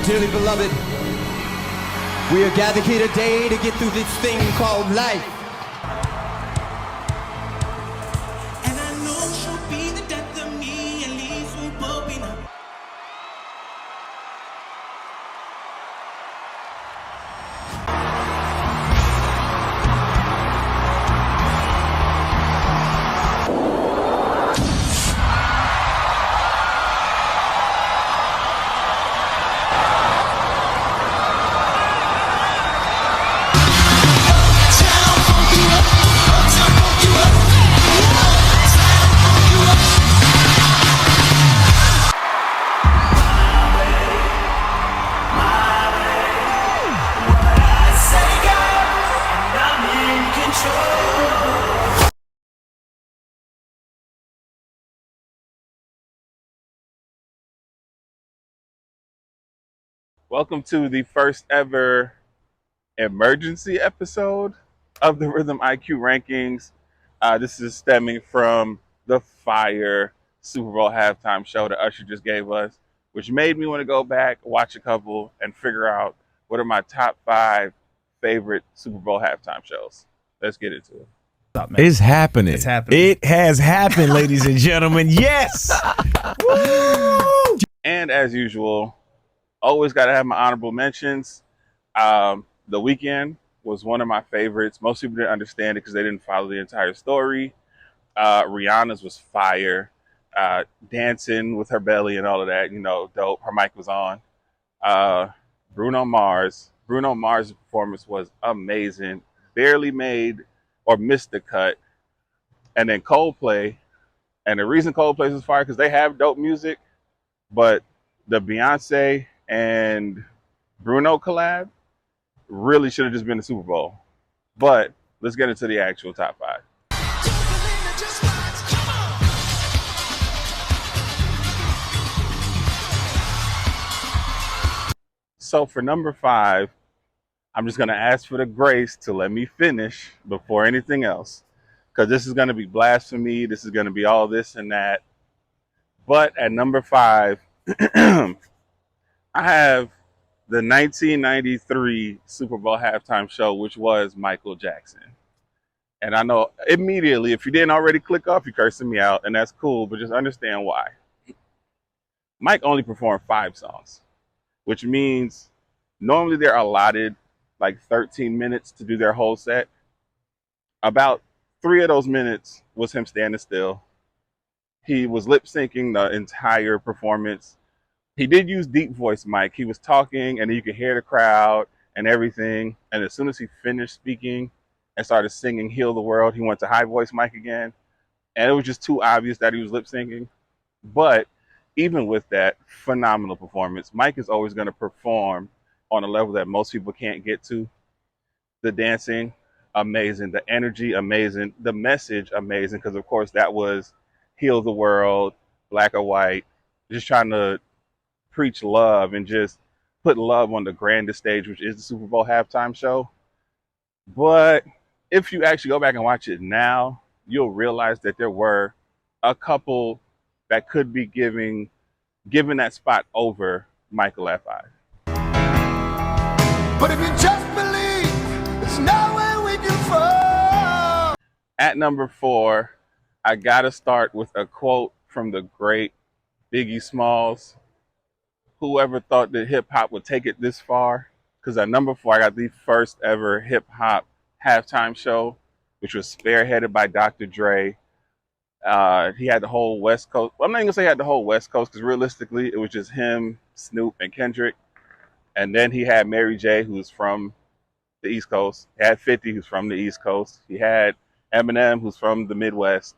Dearly beloved, we are gathered here today to get through this thing called life. And I know she'll be the death of me, at least we both be now. Welcome to the first ever emergency episode of the RhythmIQ rankings. This is stemming from the fire Super Bowl halftime show that Usher just gave us, which made me want to go back, watch a couple, and figure out what are my top 5 favorite Super Bowl halftime shows. Let's get into it. It's happening. It's happening. It has happened, ladies and gentlemen. Yes. Woo! And as usual, always got to have my honorable mentions. The Weeknd was one of my favorites. Most people didn't understand it because they didn't follow the entire story. Rihanna's was fire. Dancing with her belly and all of that, dope. Her mic was on. Bruno Mars' performance was amazing. Barely made or missed the cut. And then Coldplay. And the reason Coldplay was fire because they have dope music, but the Beyonce and Bruno collab really should have just been the Super Bowl. But let's get into the actual top 5. So for number 5, I'm just going to ask for the grace to let me finish before anything else, because this is going to be blasphemy. This is going to be all this and that. But at number 5, I have the 1993 Super Bowl halftime show, which was Michael Jackson. And I know immediately, if you didn't already click off, you're cursing me out, and that's cool, but just understand why. Mike only performed 5 songs, which means normally they're allotted like 13 minutes to do their whole set. About 3 of those minutes was him standing still. He was lip syncing the entire performance. He did use deep voice mic. He was talking and you could hear the crowd and everything. And as soon as he finished speaking and started singing Heal the World, he went to high voice mic again. And it was just too obvious that he was lip syncing. But even with that, phenomenal performance. Mike is always going to perform on a level that most people can't get to. The dancing, amazing. The energy, amazing. The message, amazing. Because of course that was Heal the World, black or white, just trying to preach love and just put love on the grandest stage, which is the Super Bowl halftime show. But if you actually go back and watch it now, you'll realize that there were a couple that could be given that spot over Michael at 5. But if you just believe, there's nowhere we can fall. At number 4, I gotta start with a quote from the great Biggie Smalls. Whoever thought that hip hop would take it this far? Because at number 4, I got the first ever hip hop halftime show, which was spearheaded by Dr. Dre. He had the whole West Coast. Well, I'm not even gonna say he had the whole West Coast because realistically, it was just him, Snoop, and Kendrick. And then he had Mary J, who's from the East Coast. He had 50, who's from the East Coast. He had Eminem, who's from the Midwest.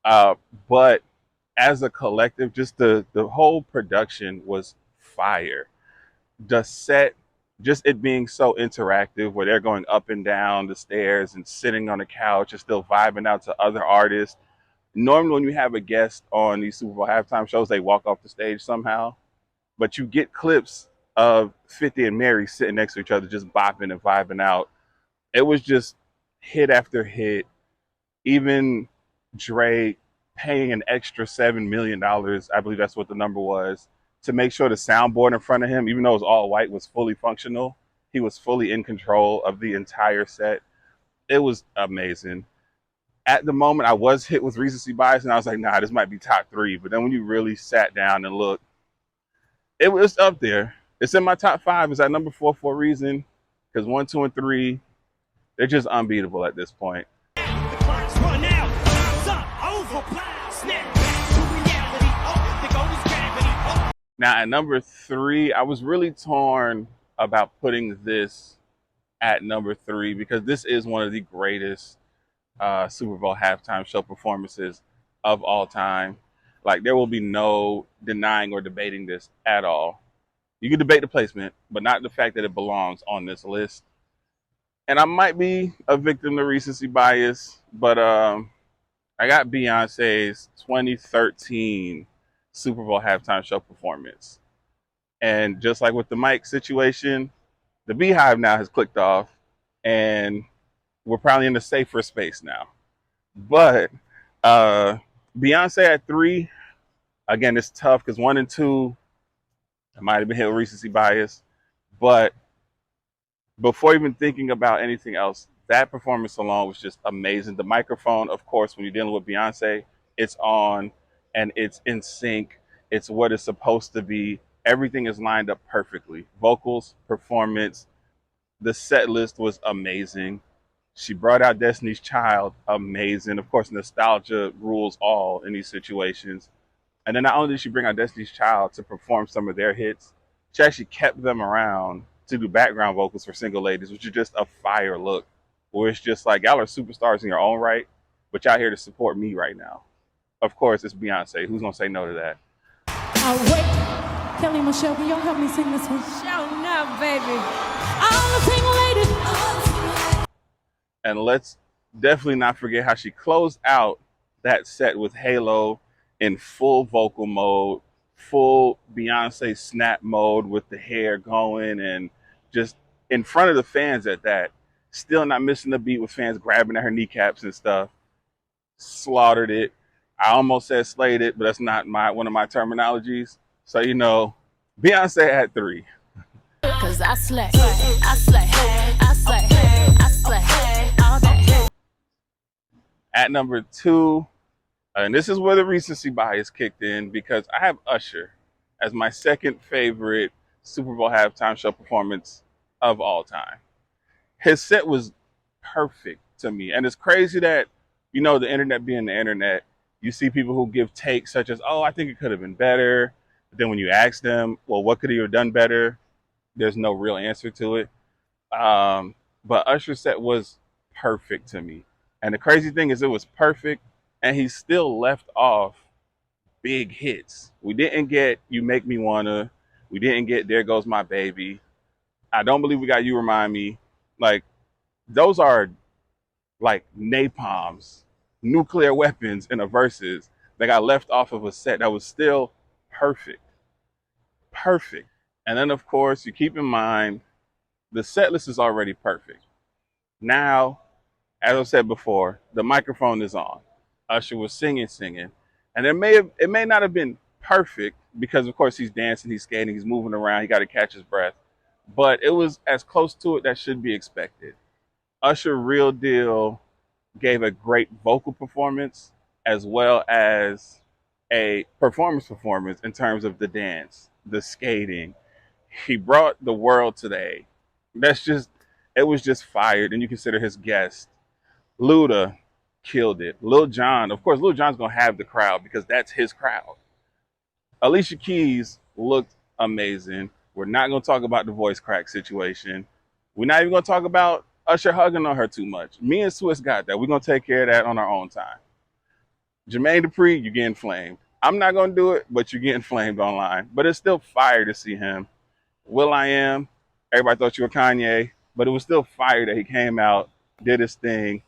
But as a collective, just the whole production was fire. The set, just it being so interactive, where they're going up and down the stairs and sitting on the couch and still vibing out to other artists. Normally when you have a guest on these Super Bowl halftime shows, they walk off the stage somehow. But you get clips of 50 and Mary sitting next to each other, just bopping and vibing out. It was just hit after hit. Even Dre paying an extra $7 million, I believe that's what the number was, to make sure the soundboard in front of him, even though it was all white, was fully functional. He was fully in control of the entire set. It was amazing. At the moment, I was hit with recency bias, and I was like, nah, this might be top 3. But then when you really sat down and looked, it was up there. It's in my top 5. It's at number 4 for a reason, because 1, 2, and 3, they're just unbeatable at this point. The clock's run out. Time's up. Over. Snap back to reality. Oh, the goal is gravity. Oh. Now, at number 3, I was really torn about putting this at number 3 because this is one of the greatest Super Bowl halftime show performances of all time. Like, there will be no denying or debating this at all. You can debate the placement, but not the fact that it belongs on this list. And I might be a victim to recency bias, but I got Beyonce's 2013 Super Bowl halftime show performance. And just like with the mic situation, the Beehive now has clicked off, and we're probably in a safer space now. But Beyonce at 3, again, it's tough because 1 and 2, I might have been hit with recency bias. But before even thinking about anything else, that performance alone was just amazing. The microphone, of course, when you're dealing with Beyonce, it's on and it's in sync. It's what it's supposed to be. Everything is lined up perfectly. Vocals, performance, the set list was amazing. She brought out Destiny's Child, amazing. Of course, nostalgia rules all in these situations. And then not only did she bring out Destiny's Child to perform some of their hits, she actually kept them around to do background vocals for Single Ladies, which is just a fire look, where it's just like, y'all are superstars in your own right, but y'all here to support me right now. Of course, it's Beyonce. Who's going to say no to that? Wait. Kelly Michelle, can y'all help me sing this one? Show up, baby. All the single ladies. And let's definitely not forget how she closed out that set with Halo in full vocal mode, full Beyonce snap mode with the hair going and just in front of the fans at that. Still not missing the beat with fans grabbing at her kneecaps and stuff. Slaughtered it. I almost said slayed it, but that's not one of my terminologies. So, you know, Beyonce at 3. Cause I slay, I slay, I slay, I slay, all day. At number 2, and this is where the recency bias kicked in, because I have Usher as my second favorite Super Bowl halftime show performance of all time. His set was perfect to me. And it's crazy that, you know, the internet being the internet, you see people who give takes such as, oh, I think it could have been better. But then when you ask them, well, what could he have done better? There's no real answer to it. But Usher's set was perfect to me. And the crazy thing is it was perfect, and he still left off big hits. We didn't get You Make Me Wanna. We didn't get There Goes My Baby. I don't believe we got You Remind Me. Like, those are like napalms, nuclear weapons in a verses that got left off of a set that was still perfect. Perfect. And then, of course, you keep in mind, the set list is already perfect. Now, as I said before, the microphone is on. Usher was singing. And it may not have been perfect because, of course, he's dancing, he's skating, he's moving around, he got to catch his breath. But it was as close to it that should be expected. Usher, real deal, gave a great vocal performance as well as a performance in terms of the dance, the skating. He brought the world to the A. It was just fire. And you consider his guest. Luda killed it. Lil Jon, of course, Lil Jon's going to have the crowd because that's his crowd. Alicia Keys looked amazing. We're not going to talk about the voice crack situation. We're not even going to talk about Usher hugging on her too much. Me and Swiss got that. We're going to take care of that on our own time. Jermaine Dupri, you're getting flamed. I'm not going to do it, but you're getting flamed online. But it's still fire to see him. will.i.am, everybody thought you were Kanye, but it was still fire that he came out, did his thing.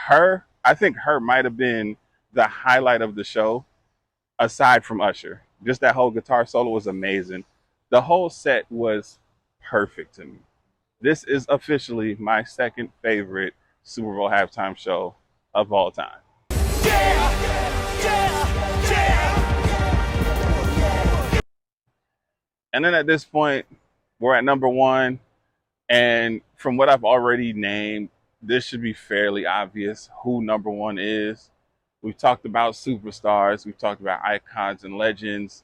I think her might have been the highlight of the show, aside from Usher. Just that whole guitar solo was amazing. The whole set was perfect to me. This is officially my second favorite Super Bowl halftime show of all time. And then at this point, we're at number one. And from what I've already named, this should be fairly obvious who number one is. We've talked about superstars, we've talked about icons and legends,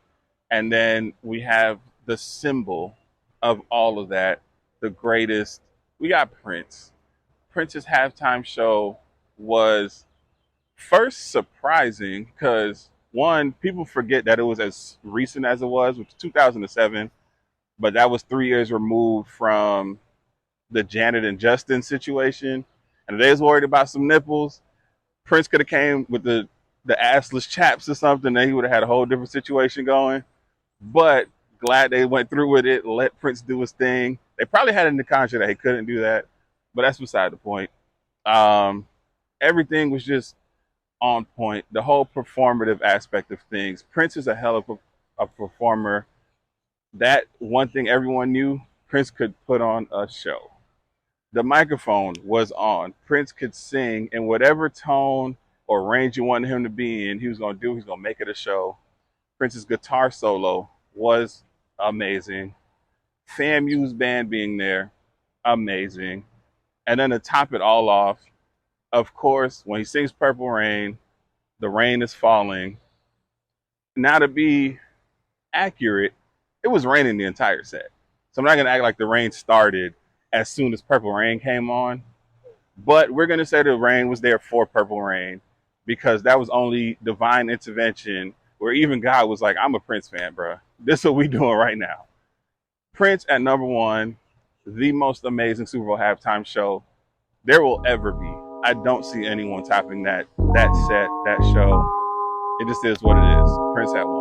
and then we have the symbol of all of that, the greatest. We got Prince. Prince's halftime show was first surprising because, one, people forget that it was as recent as it was, which was 2007, but that was 3 years removed from the Janet and Justin situation. And if they was worried about some nipples, Prince could have came with the assless chaps or something, then he would have had a whole different situation going. But glad they went through with it, let Prince do his thing. They probably had it in the contract that he couldn't do that, but that's beside the point. Everything was just on point. The whole performative aspect of things. Prince is a hell of a performer. That one thing everyone knew, Prince could put on a show. The microphone was on. Prince could sing in whatever tone or range you wanted him to be in. He was going to make it a show. Prince's guitar solo was amazing. FAMU's band being there, amazing. And then to top it all off, of course, when he sings Purple Rain, the rain is falling. Now, to be accurate, it was raining the entire set. So I'm not going to act like the rain started as soon as Purple Rain came on. But we're going to say the rain was there for Purple Rain because that was only divine intervention where even God was like, I'm a Prince fan, bro. This is what we doing right now. Prince at number one, the most amazing Super Bowl halftime show there will ever be. I don't see anyone topping that set, that show. It just is what it is. Prince at one.